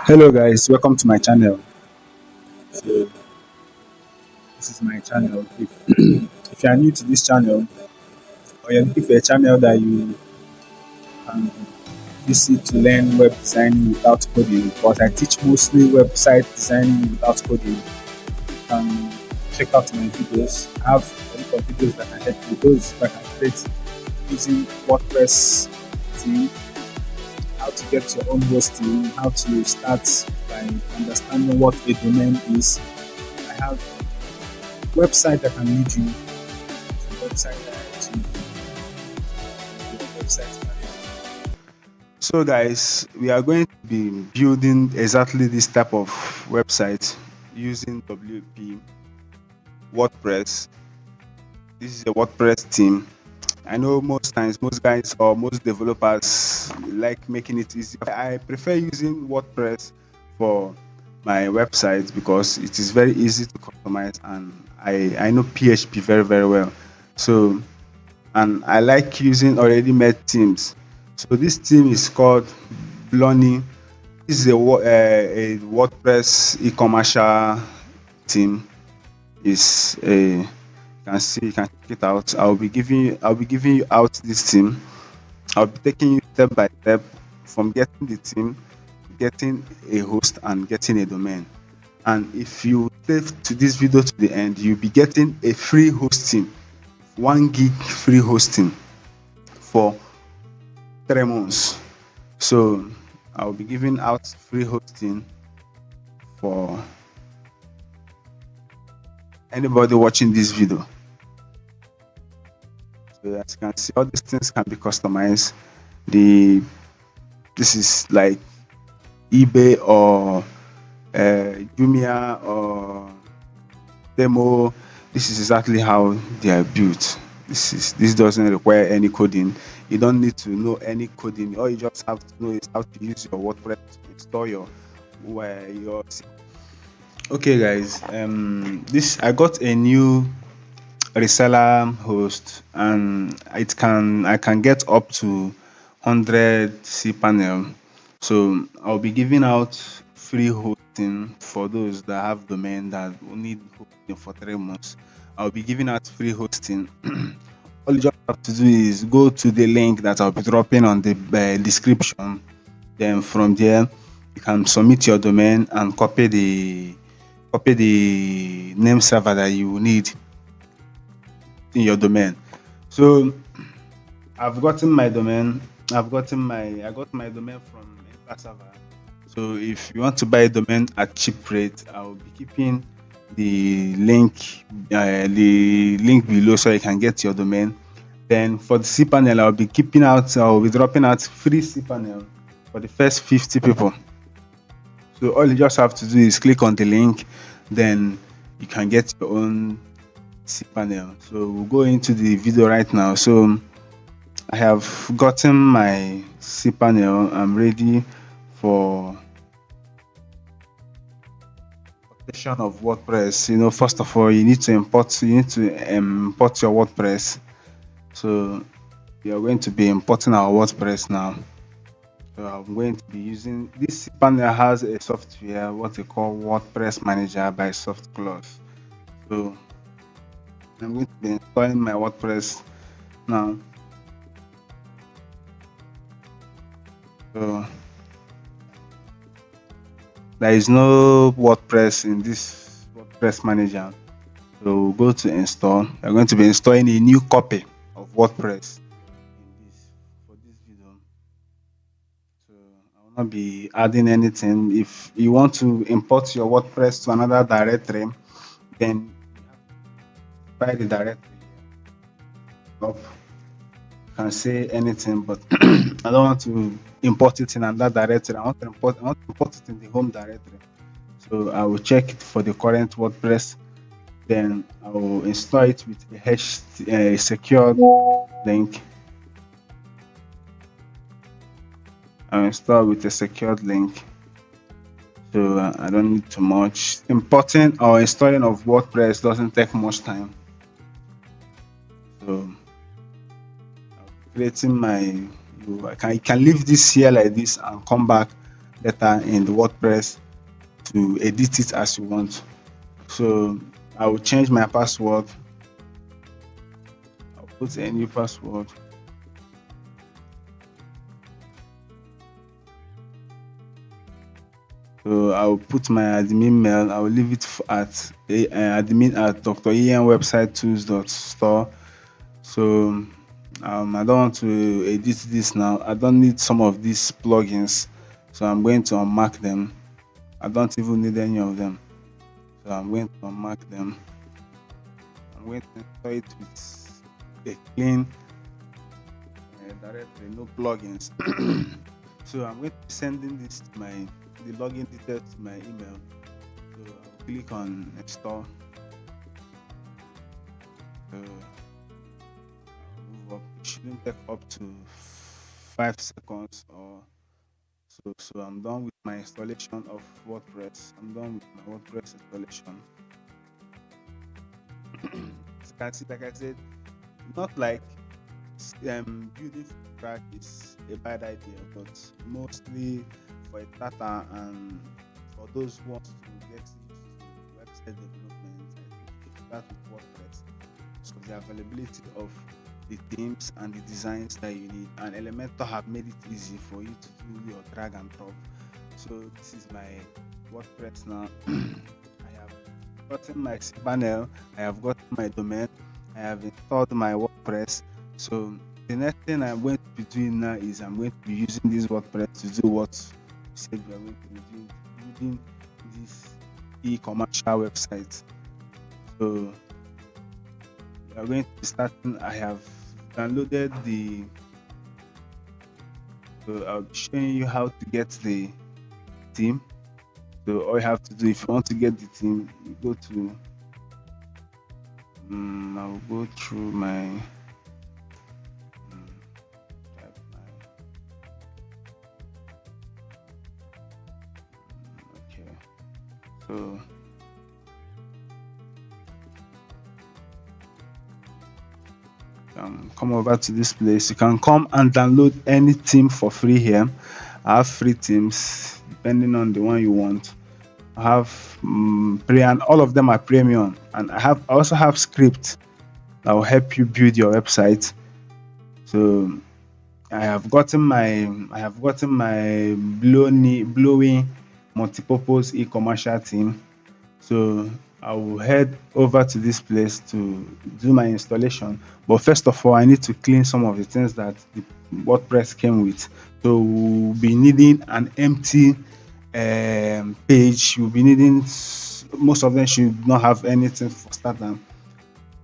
Hello guys, welcome to my channel. So this is my channel. If if you are new to this channel or you're looking for a channel that you can visit to learn web designing without coding, but I teach mostly website designing without coding, you can check out my videos. I have a lot of videos that can help you. Those that can create using WordPress theme, how to get your own hosting, how to start by understanding what a domain is. I have website that can lead you to website to your website manager. So guys, we are going to be building exactly this type of website using WP WordPress. This is a WordPress theme. I know most times most guys or most developers like making it easy. I prefer using WordPress for my website because it is very easy to customize and I know PHP very very well. So and I like using already made themes. So this theme is called Blonwe. This is a WordPress e-commerce theme. Is a you can check it out. I'll be giving you out this theme. I'll be taking you step by step from getting the theme, getting a host and getting a domain. And if you stay to this video to the end, you'll be getting a free hosting, 1 gig free hosting for 3 months. So I'll be giving out free hosting for anybody watching this video. So as you can see, all these things can be customized. The This is like eBay or Jumia or Demo. This is exactly how they are built. This doesn't require any coding. You don't need to know any coding. All you just have to know is how to use your WordPress to install your. Okay, guys. This I got a new reseller host, and I can get up to 100 cpanel. So I'll be giving out free hosting for those that have domain that will need hosting for 3 months. I'll be giving out free hosting. All you just have to do is go to the link that I'll be dropping on the description. Then from there, you can submit your domain and copy the name server that you need in your domain. So I've gotten my domain. I got my domain from Enter server. So if you want to buy a domain at cheap rate, I'll be keeping the link below so you can get your domain. Then for the cpanel, I'll be dropping out free cpanel for the first 50 people. So all you just have to do is click on the link, then you can get your own cpanel. So we'll go into the video right now. So I have gotten my cpanel. I'm ready for installation of WordPress. First of all, you need to import your WordPress. So we are going to be importing our WordPress now. So I'm going to be using this panel has a software what they call WordPress Manager by SoftCloth. So I'm going to be installing my WordPress now. So there is no WordPress in this WordPress Manager. So we'll go to install. We're going to be installing a new copy of WordPress in this for this video. So I will not be adding anything. If you want to import your WordPress to another directory, then you have to buy the directory up. You can say anything, but I don't want to import it in another directory. I want to import it in the home directory. So I will check it for the current WordPress. Then I will install it with a secured link. I'll install with a secured link. So I don't need too much. Importing or installing of WordPress doesn't take much time. So creating my you can leave this here like this and come back. later in the WordPress to edit it as you want. So I will change my password. I'll put a new password. So I'll put my admin mail. I'll leave it at admin at dr.enwebsitetools.store. So I don't want to edit this now. I don't need some of these plugins. So I'm going to unmark them. I don't even need any of them. So I'm going to unmark them. I'm going to install it with a clean directory, no plugins. So I'm going to be sending this to the login details to my email. So I'll click on install. So I'll move up. It shouldn't take up to 5 seconds or so. So I'm done with my installation of WordPress. I'm done with my WordPress installation. As you can see, like I said, not like building from scratch is a bad idea, but mostly for a starter and for those who want to get used to website development, I think you should start with WordPress. So the availability of the themes and the designs that you need, and Elementor have made it easy for you to do your drag and drop. So this is my WordPress now. I have gotten my panel, I have gotten my domain, I have installed my WordPress. So the next thing I'm going to be doing now is I'm going to be using this WordPress to do what we said we are going to be doing, building this e-commercial website. So we are going to be starting. I have downloaded so I'll be showing you how to get the theme. So all you have to do if you want to get the theme, you go to I'll go through my type okay. So come over to this place. You can come and download any theme for free here. I have free themes depending on the one you want. I have and all of them are premium, and I also have scripts that will help you build your website. So I have gotten my blowing multipurpose e-commercial theme. So I will head over to this place to do my installation. But first of all, I need to clean some of the things that the WordPress came with. So we'll be needing an empty page. You'll be needing most of them should not have anything for starter.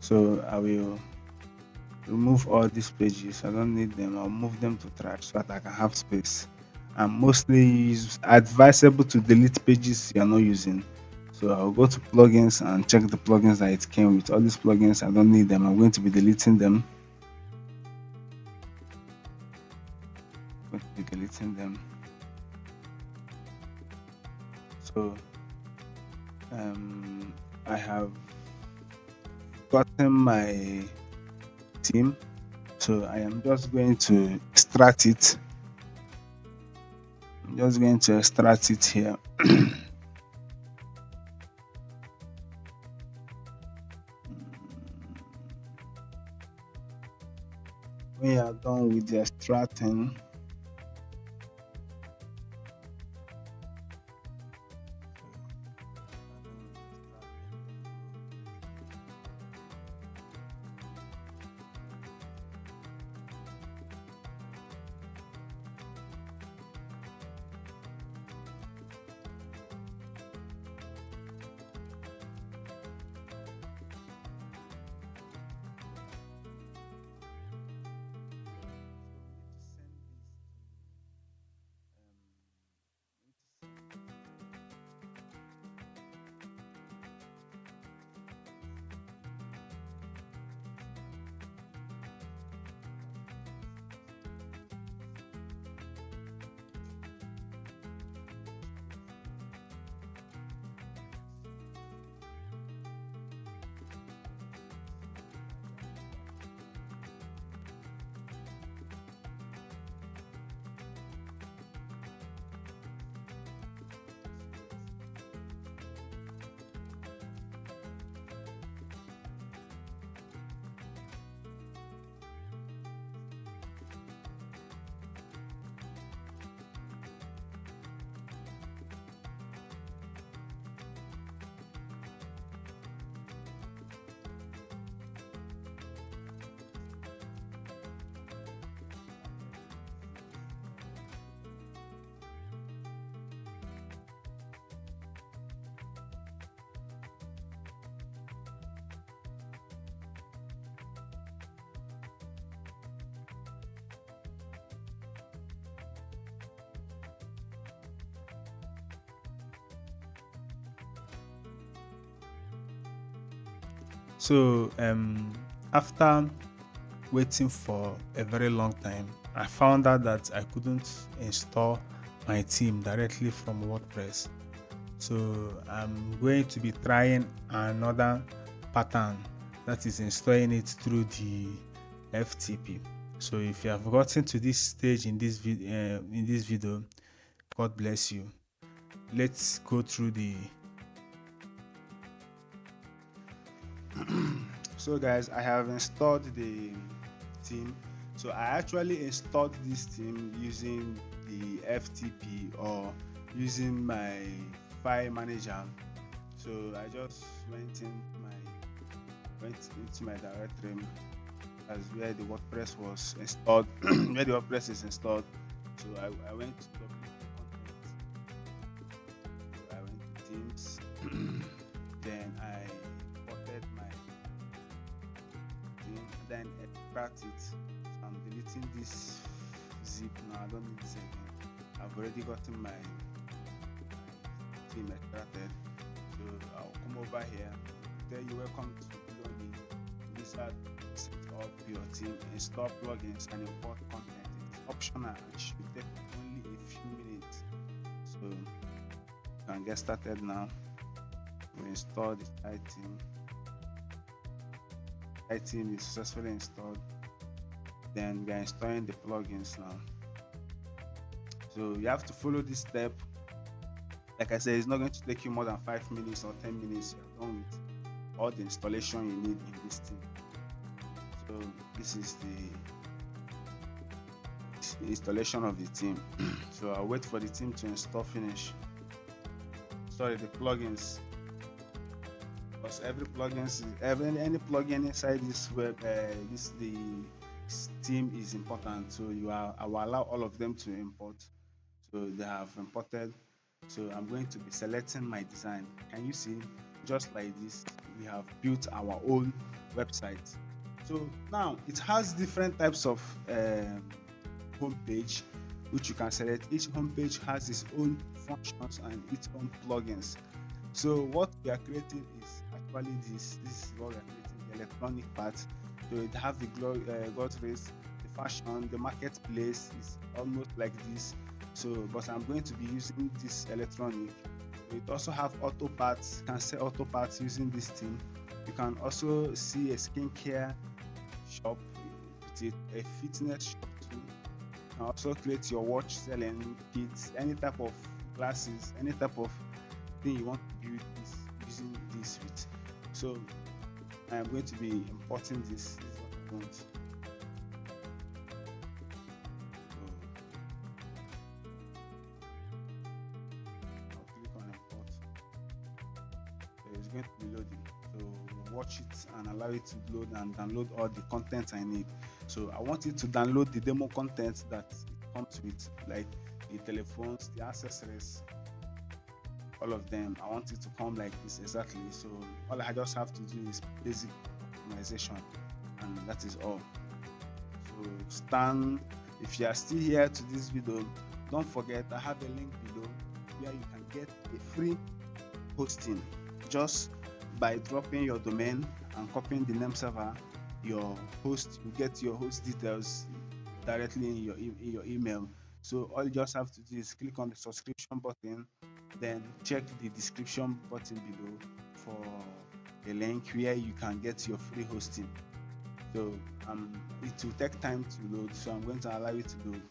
So I will remove all these pages. I don't need them. I'll move them to trash so that I can have space. And mostly it's advisable to delete pages you're not using. So I'll go to plugins and check the plugins that it came with. All these plugins, I don't need them. I'm going to be deleting them. So I have gotten my theme. So I am just going to extract it. I'm just going to extract it here. When you are done with the extracting, So after waiting for a very long time, I found out that I couldn't install my theme directly from WordPress. So I'm going to be trying another pattern, that is installing it through the FTP. So if you have gotten to this stage in this video, God bless you. Let's go through the. So guys, I have installed the theme. So I actually installed this theme using the FTP or using my file manager. So I just went into my directory as where the WordPress was installed, where the WordPress is installed. So I went to content. So I went to themes. Then I imported my theme, then extract it. So I'm deleting this zip now. I don't need this again. I've already gotten my theme extracted. So I'll come over here, tell you welcome to Blonwe. This is set up your theme, install plugins and import content. It's optional and should take only a few minutes. So you can get started now. We install the theme. Theme is successfully installed. Then we are installing the plugins now. So you have to follow this step. Like I said, it's not going to take you more than 5 minutes or 10 minutes. You're done with all the installation you need in this theme. So this is the installation of the theme. So I'll wait for the theme to install finish. Sorry, the plugins. Because any plugin inside this web, the theme is important. So I will allow all of them to import. So they have imported. So I'm going to be selecting my design. Can you see? Just like this, we have built our own website. So now it has different types of homepage which you can select. Each homepage has its own functions and its own plugins. So what we are creating is actually this is what we are creating, the electronic part. So it have the God race, the fashion, the marketplace is almost like this. So but I'm going to be using this electronic. It also have auto parts. You can set auto parts using this theme. You can also see a skincare shop with it, a fitness shop too. You can also create your watch selling kits, any type of glasses, any type of thing you want to build this using this with. So I am going to be importing this. This is what I want. Going to be loading, so watch it and allow it to load and download all the content I need. So I want it to download the demo content that it comes with, like the telephones, the accessories, all of them. I want it to come like this exactly. So all I just have to do is basic optimization, and that is all. So if you are still here to this video, don't forget I have a link below where you can get a free hosting. Just by dropping your domain and copying the name server, your host, you get your host details directly in your email. So all you just have to do is click on the subscription button, then check the description button below for a link where you can get your free hosting. So it will take time to load, so I'm going to allow it to load.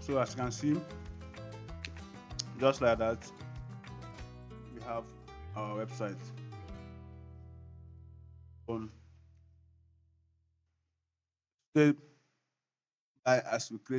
So as you can see, just like that, we have our website on step by as we create